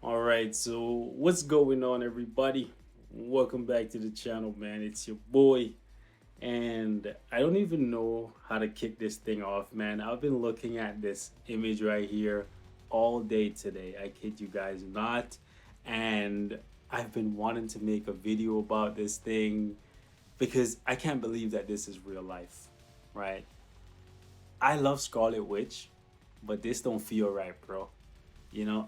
All right, so what's going on, everybody? Welcome back to the channel, man. It's your boy, and I don't even know how to kick this thing off, man. I've been looking at this image right here all day today. I kid you guys not, and I've been wanting to make a video about this thing because I can't believe that this is real life, right? I love Scarlet Witch, but this don't feel right, bro.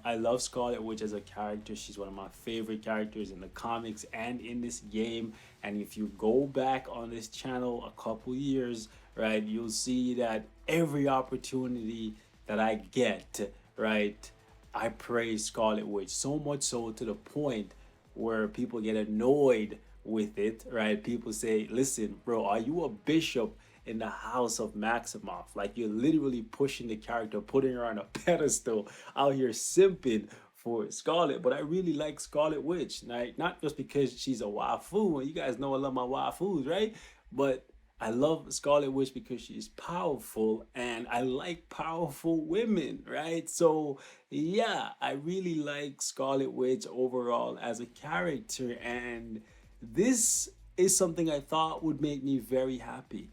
I love Scarlet Witch as a character. She's one of my favorite characters in the comics and in this game. And if you go back on this channel a couple years, right, you'll see that every opportunity that I get, right, I praise Scarlet Witch. So much so to the point where people get annoyed with it, right? People say, listen, bro, are you a bishop in the house of Maximoff? Like, you're literally pushing the character, putting her on a pedestal, out here simping for Scarlet. But I really like Scarlet Witch, right? Not just because she's a waifu, and you guys know I love my waifus, right? But I love Scarlet Witch because she's powerful and I like powerful women, right? So, yeah, I really like Scarlet Witch overall as a character, and this is something I thought would make me very happy.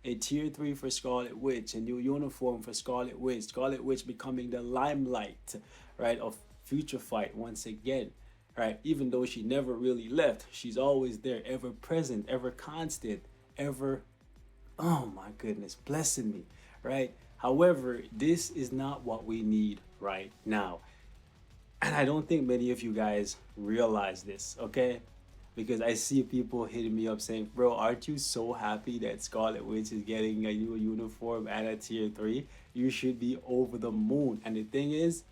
A tier 3 for Scarlet Witch, a new uniform for Scarlet Witch, Scarlet Witch becoming the limelight, right, of Future Fight once again, right? Even though she never really left, she's always there, ever present, ever constant, ever, oh my goodness, blessing me, right? However, this is not what we need right now. And I don't think many of you guys realize this, okay? Because I see people hitting me up saying, bro, aren't you so happy that Scarlet Witch is getting a new uniform and a tier 3? You should be over the moon. And the thing is,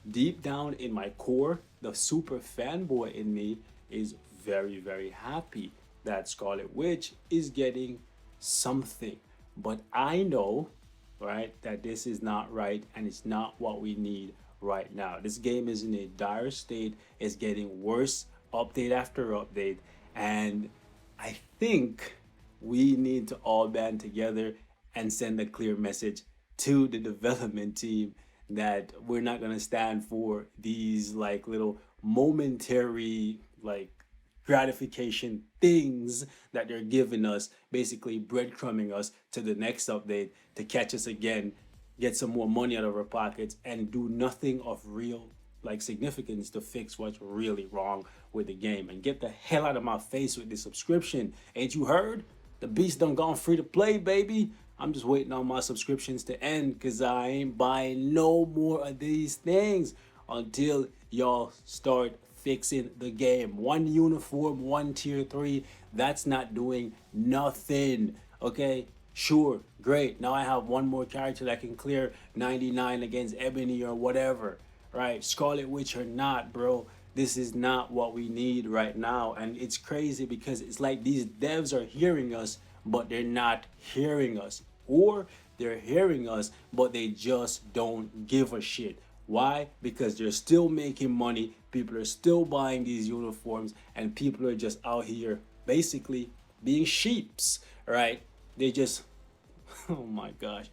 deep down in my core, the super fanboy in me is very, very happy that Scarlet Witch is getting something. But I know, right, that this is not right and it's not what we need right now. This game is in a dire state. It's getting worse update after update, and I think we need to all band together and send a clear message to the development team that we're not going to stand for these like little momentary like gratification things that they're giving us, basically breadcrumbing us to the next update to catch us again, get some more money out of our pockets, and do nothing of real like significance to fix what's really wrong with the game. And get the hell out of my face with this subscription. Ain't you heard? The beast done gone free to play, baby. I'm just waiting on my subscriptions to end because I ain't buying no more of these things until y'all start fixing the game. One uniform, one tier 3, that's not doing nothing, okay? Sure, great. Now I have one more character that can clear 99 against Ebony or whatever, right? Scarlet Witch or not, bro. This is not what we need right now. And it's crazy because it's like these devs are hearing us, but they're not hearing us. Or they're hearing us, but they just don't give a shit. Why? Because they're still making money. People are still buying these uniforms, and people are just out here basically being sheeps, right? They just, oh my gosh.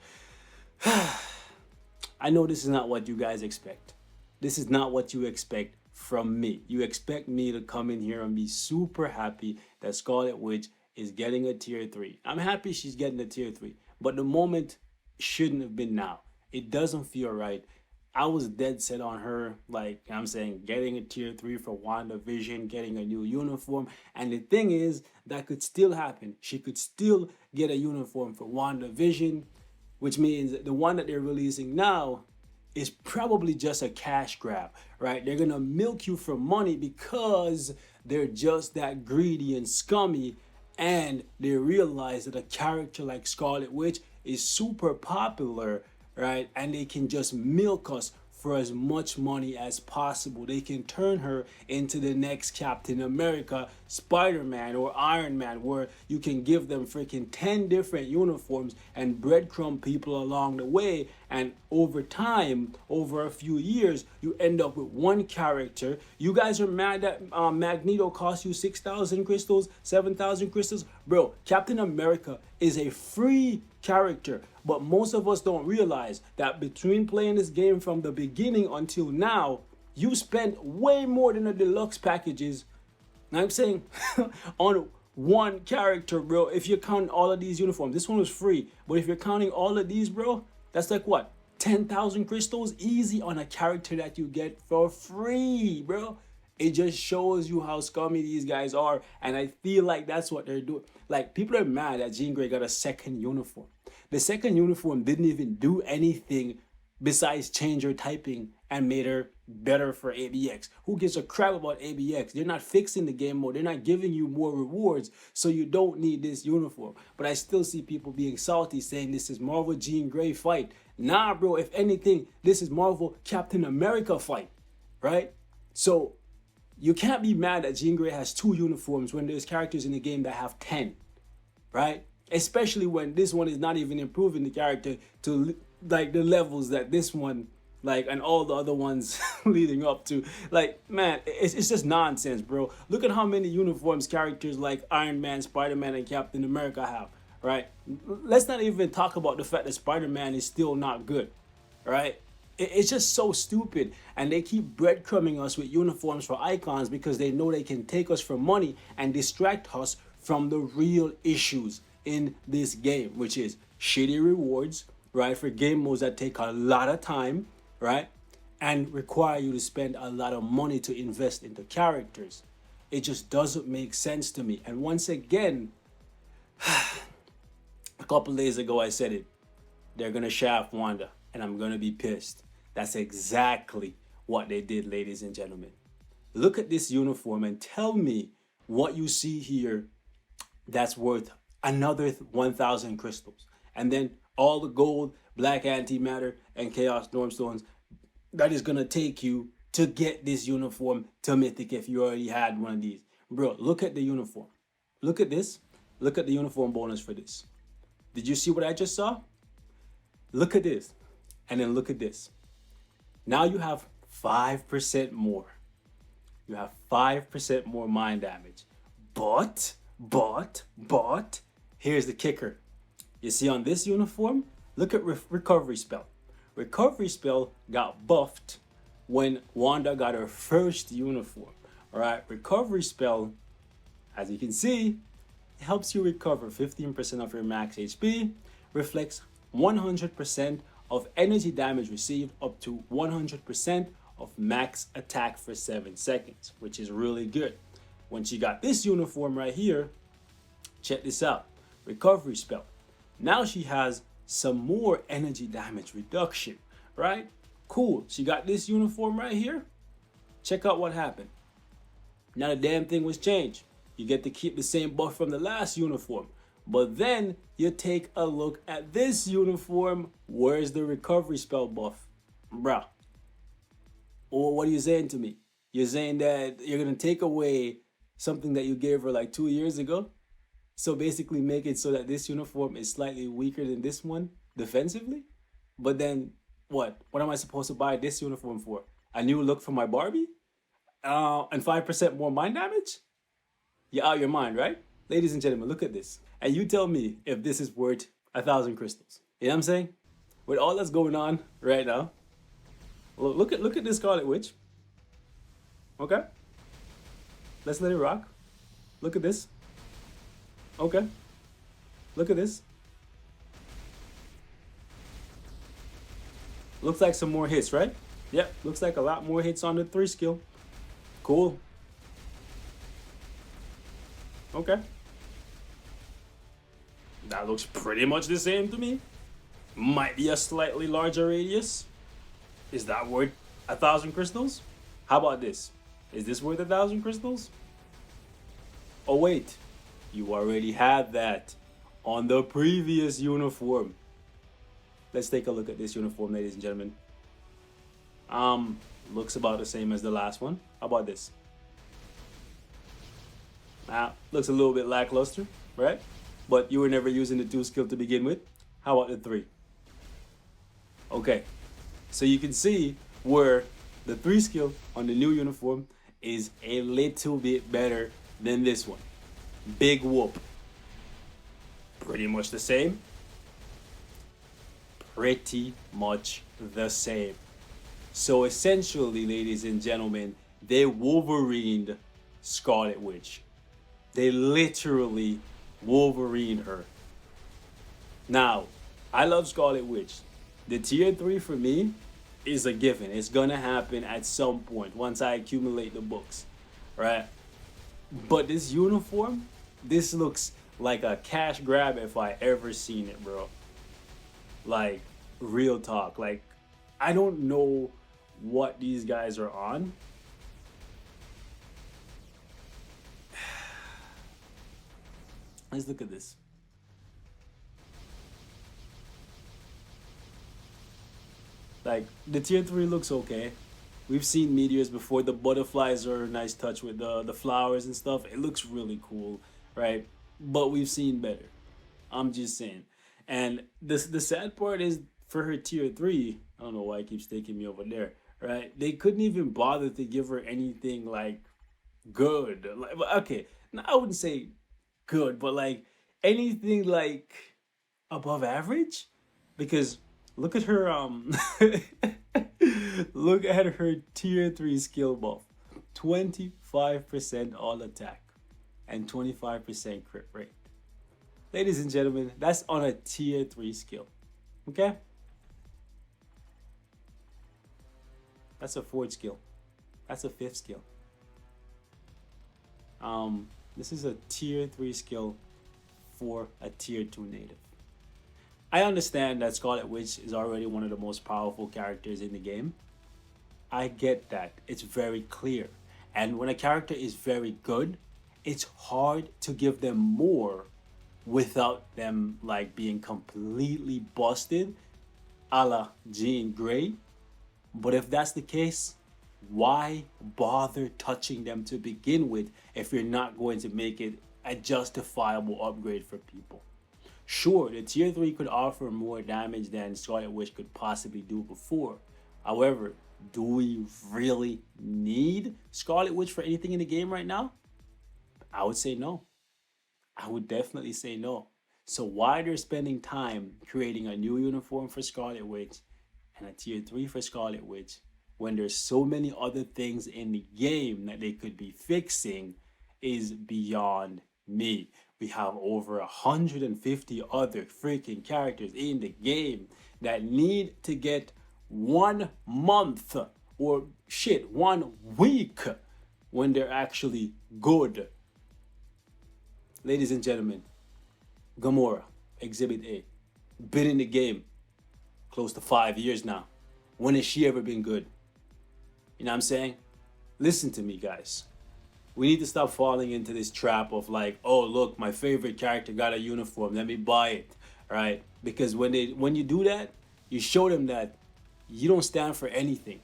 I know this is not what you guys expect. This is not what you expect from me. You expect me to come in here and be super happy that Scarlet Witch is getting a tier 3. I'm happy she's getting a tier 3, but the moment shouldn't have been now. It doesn't feel right. I was dead set on her, like I'm saying, getting a tier 3 for WandaVision, getting a new uniform. And the thing is, that could still happen. She could still get a uniform for WandaVision, which means the one that they're releasing now is probably just a cash grab, right? They're gonna milk you for money because they're just that greedy and scummy, and they realize that a character like Scarlet Witch is super popular, right? And they can just milk us for as much money as possible. They can turn her into the next Captain America, Spider-Man, or Iron Man, where you can give them freaking 10 different uniforms and breadcrumb people along the way. And over time, over a few years, you end up with one character. You guys are mad that Magneto cost you 6,000 crystals, 7,000 crystals. Bro, Captain America is a free character, but most of us don't realize that between playing this game from the beginning until now, You spend way more than the deluxe packages. Now I'm saying on one character, bro. If you're counting all of these uniforms, this one was free, but if you're counting all of these, bro, that's like what, 10,000 crystals easy on a character that you get for free, bro. It just shows you how scummy these guys are, and I feel like that's what they're doing. Like, people are mad that Jean Grey got a second uniform. The second uniform didn't even do anything besides change her typing and made her better for ABX. Who gives a crap about ABX? They're not fixing the game mode. They're not giving you more rewards, so you don't need this uniform. But I still see people being salty saying this is Marvel Jean Grey fight. Nah, bro, if anything, this is Marvel Captain America fight, right? So you can't be mad that Jean Grey has 2 uniforms when there's characters in the game that have 10, right? Especially when this one is not even improving the character to like the levels that this one, like, and all the other ones leading up to. Like, man, it's just nonsense, bro. Look at how many uniforms characters like Iron Man, Spider-Man, and Captain America have, right? Let's not even talk about the fact that Spider-Man is still not good, right? It's just so stupid, and they keep breadcrumbing us with uniforms for icons because they know they can take us for money and distract us from the real issues in this game, which is shitty rewards, right, for game modes that take a lot of time, right, and require you to spend a lot of money to invest into characters. It just doesn't make sense to me. And once again, a couple days ago I said it, they're gonna shaft Wanda, and I'm gonna be pissed. That's exactly what they did, ladies and gentlemen. Look at this uniform and tell me what you see here that's worth another 1,000 crystals. And then all the gold, black antimatter, and chaos storm stones that is gonna take you to get this uniform to mythic if you already had one of these. Bro, look at the uniform. Look at this. Look at the uniform bonus for this. Did you see what I just saw? Look at this. And then look at this. Now you have 5% more. You have 5% more mind damage. But, here's the kicker. You see on this uniform, look at recovery spell. Recovery spell got buffed when Wanda got her first uniform. All right, recovery spell, as you can see, helps you recover 15% of your max HP, reflects 100% of energy damage received up to 100% of max attack for 7 seconds, which is really good. When she got this uniform right here, check this out, recovery spell. Now she has some more energy damage reduction, right? Cool, she got this uniform right here. Check out what happened. Now the damn thing was changed. You get to keep the same buff from the last uniform. But then you take a look at this uniform. Where's the recovery spell buff? Bruh. Or what are you saying to me? You're saying that you're going to take away something that you gave her like 2 years ago? So basically make it so that this uniform is slightly weaker than this one defensively? But then what? What am I supposed to buy this uniform for? A new look for my Barbie? And 5% more mind damage? You're out of your mind, right? Ladies and gentlemen, look at this. And you tell me if this is worth 1,000 crystals. You know what I'm saying? With all that's going on right now, look at this Scarlet Witch. Okay? Let's let it rock. Look at this. Okay. Look at this. Looks like some more hits, right? Yep, looks like a lot more hits on the 3 skill. Cool. Okay. That looks pretty much the same to me. Might be a slightly larger radius. Is that worth 1,000 crystals? How about this? Is this worth 1,000 crystals? Oh wait, you already had that on the previous uniform. Let's take a look at this uniform, ladies and gentlemen. Looks about the same as the last one. How about this? Looks a little bit lackluster, right? But you were never using the 2 skill to begin with. How about the 3? Okay, so you can see where the 3 skill on the new uniform is a little bit better than this one. Big whoop. Pretty much the same. Pretty much the same. So essentially, ladies and gentlemen, they Wolverined Scarlet Witch. They literally Wolverined her. Now, I love Scarlet Witch. The tier 3 for me is a given. It's gonna happen at some point once I accumulate the books, right? But this uniform, this looks like a cash grab if I ever seen it, bro. Like, real talk. Like, I don't know what these guys are on. Let's look at this. Like, the tier 3 looks okay. We've seen meteors before. The butterflies are a nice touch with the flowers and stuff. It looks really cool, right? But we've seen better. I'm just saying. And this the sad part is for her tier 3, I don't know why it keeps taking me over there, right? They couldn't even bother to give her anything like good. Like, okay, no, I wouldn't say good, but like anything like above average, because look at her look at her tier 3 skill buff. 25% all attack and 25% crit rate. Ladies and gentlemen, that's on a tier 3 skill. Okay? That's a 4th skill. That's a 5th skill. This is a tier 3 skill for a tier 2 native. I understand that Scarlet Witch is already one of the most powerful characters in the game. I get that. It's very clear. And when a character is very good, it's hard to give them more without them like being completely busted, a la Jean Grey. But if that's the case, why bother touching them to begin with if you're not going to make it a justifiable upgrade for people? Sure, the tier 3 could offer more damage than Scarlet Witch could possibly do before. However, do we really need Scarlet Witch for anything in the game right now? I would say no. I would definitely say no. So why they're spending time creating a new uniform for Scarlet Witch and a tier 3 for Scarlet Witch when there's so many other things in the game that they could be fixing is beyond me. We have over 150 other freaking characters in the game that need to get 1 month or shit, 1 week when they're actually good. Ladies and gentlemen, Gamora, Exhibit A, been in the game close to 5 years now. When has she ever been good? You know what I'm saying? Listen to me, guys. We need to stop falling into this trap of like, oh look, my favorite character got a uniform, let me buy it, right? Because when you do that, you show them that you don't stand for anything.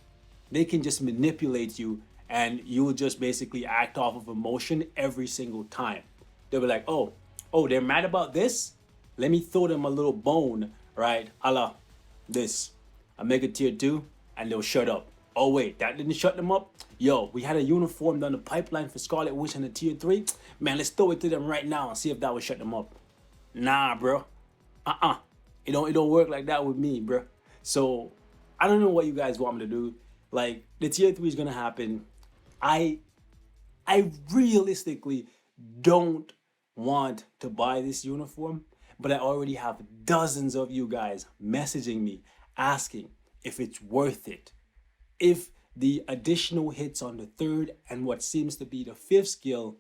They can just manipulate you, and you will just basically act off of emotion every single time. They'll be like, oh, they're mad about this? Let me throw them a little bone, right? A la this. I make a tier 2, and they'll shut up. Oh wait, that didn't shut them up? Yo, we had a uniform down the pipeline for Scarlet Witch and the tier 3. Man, let's throw it to them right now and see if that will shut them up. Nah, bro. It don't work like that with me, bro. So, I don't know what you guys want me to do. Like, the tier 3 is gonna happen. I realistically don't want to buy this uniform, but I already have dozens of you guys messaging me asking if it's worth it. If the additional hits on the 3rd and what seems to be the 5th skill,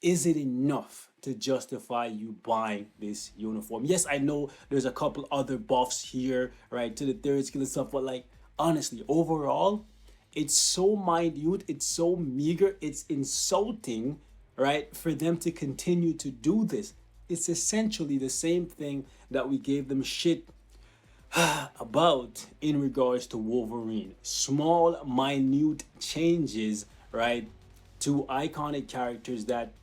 is it enough to justify you buying this uniform? Yes, I know there's a couple other buffs here, right, to the 3rd skill and stuff, but like, honestly, overall, it's so minute, it's so meager, it's insulting, right, for them to continue to do this. It's essentially the same thing that we gave them shit about in regards to Wolverine. Small, minute changes, right, to iconic characters that,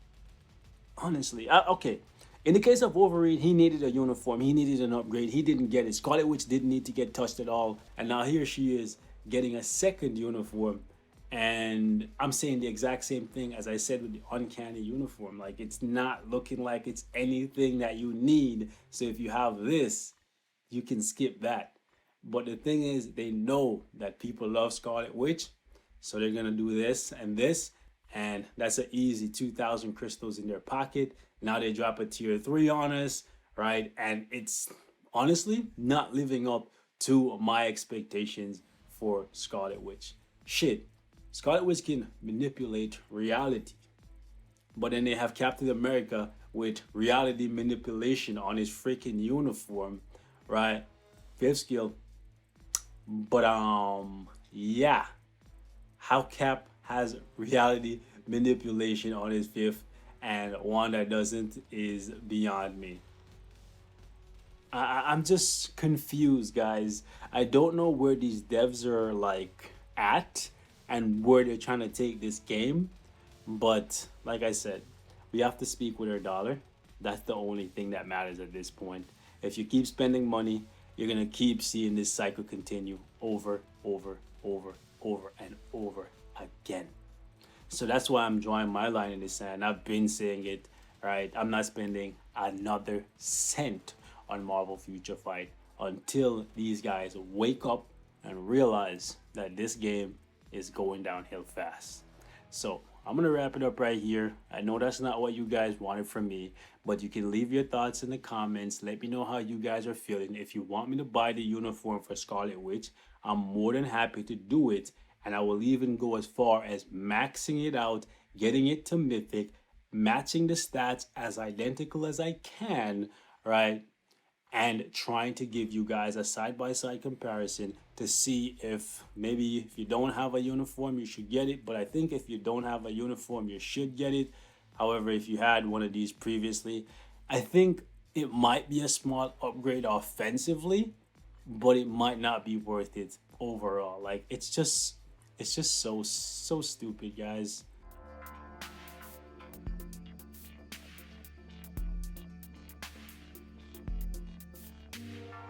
honestly, okay. In the case of Wolverine, he needed a uniform, he needed an upgrade, he didn't get it. Scarlet Witch didn't need to get touched at all, and now here she is getting a 2nd uniform. And I'm saying the exact same thing as I said with the Uncanny uniform. Like, it's not looking like it's anything that you need. So if you have this, you can skip that. But the thing is, they know that people love Scarlet Witch, so they're gonna do this and this, and that's an easy 2,000 crystals in their pocket. Now they drop a tier 3 on us, right? And it's honestly not living up to my expectations for Scarlet Witch. Shit, Scarlet Witch can manipulate reality, but then they have Captain America with reality manipulation on his freaking uniform, right? Fifth skill. But yeah, how Cap has reality manipulation on his fifth and one that doesn't is beyond me. I'm just confused, guys. I don't know where these devs are like at and where they're trying to take this game. But like I said, we have to speak with our dollar. That's the only thing that matters at this point. If you keep spending money, you're gonna keep seeing this cycle continue over and over again. So that's why I'm drawing my line in the sand. I've been saying it, right? I'm not spending another cent on Marvel Future Fight until these guys wake up and realize that this game is going downhill fast. So I'm gonna wrap it up right here. I know that's not what you guys wanted from me, but you can leave your thoughts in the comments. Let me know how you guys are feeling. If you want me to buy the uniform for Scarlet Witch, I'm more than happy to do it. And I will even go as far as maxing it out, getting it to Mythic, matching the stats as identical as I can, right? And trying to give you guys a side-by-side comparison to see if maybe if you don't have a uniform, you should get it. But I think if you don't have a uniform, you should get it. However, if you had one of these previously, I think it might be a small upgrade offensively, but it might not be worth it overall. Like it's just so stupid, guys.